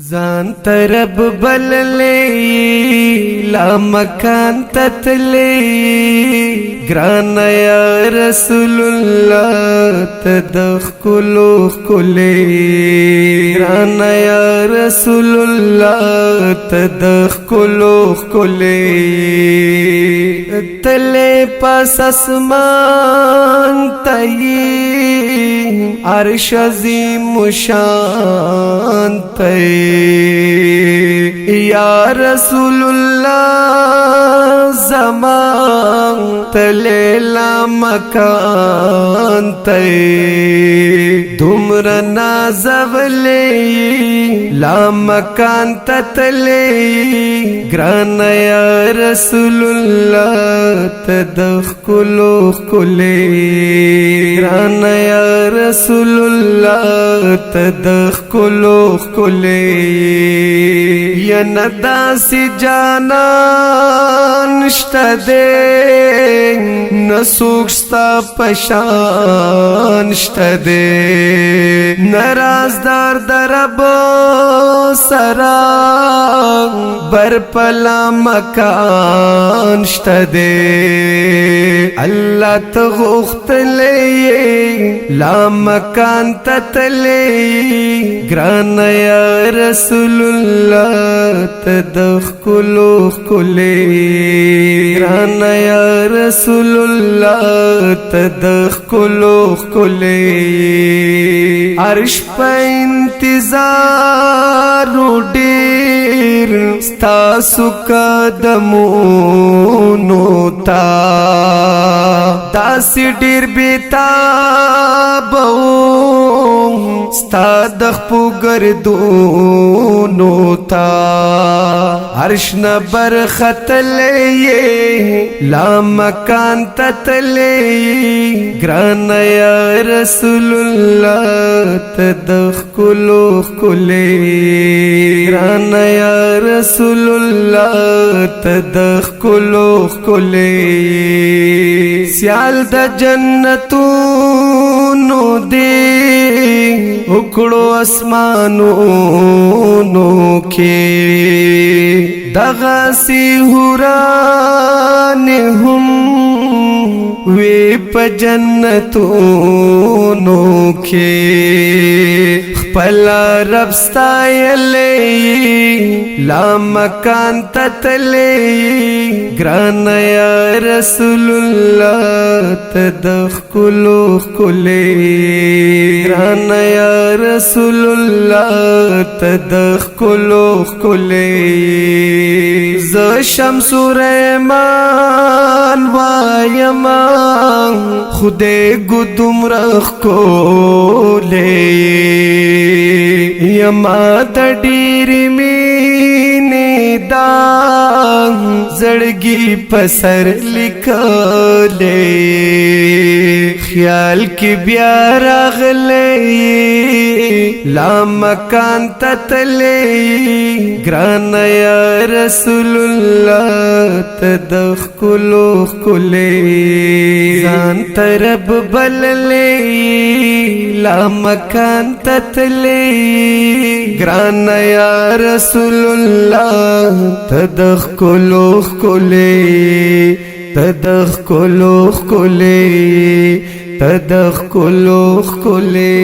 زان ترب بللی لا مکان تتلی گران یا رسول اللہ تدخ کلو کلی گران یا رسول اللہ تدخ کلو کلی تلے پاس اسمان تئی عرش عظیم شان تئی یا رسول اللہ زمان تلیلا مکان تی دمر نازولی لا مکان تتلی گران یا رسول اللہ تدخ کلو کلی گران یا رسول اللہ تدخ کلو کلی یا نداسی جانان نشتا دے نسوکستا پشان نشتا دے نرازدار درب سرا برپلا مکان نشتا دے اللہ تغخت لے لا مکان تتلے گران یا رسول اللہ تدخ کلو کلی گران یا رسول اللہ تدخ کلو کلی عرش پا انتظار ڈیر ستاسو قدمونو تا داسی ډیر بیتابو ستا دخپو گردونو تا عرش نبر خطلی لا مکان تتلی گران یا رسول اللہ تدخ کلو کلی گران یا رسول اللہ تدخ کلو کلی سیال دا جنتونو دے اکڑو اسمانونو کے دغاسی حوران ہم وی پا جنتونو کے خپلا رب ستایلی لا مکان تتلی گران یا رسول اللہ تدخ کلو کلی گران یا رسول اللہ تدخ کلو کلی ز شمس ریمان وایمان خودے گدم رخ کو لے یما تڈیری مینی دان زڑگی پسر لکھلے خیال کی بیا راغلے لا مکان تتلے گران یا رسول اللہ تدخ کلو کلی زان ترب بللے لا مکان تتلے گران یا رسول اللہ تدخ کلو کلی تدخ کلو کلی تدخ کلو کلی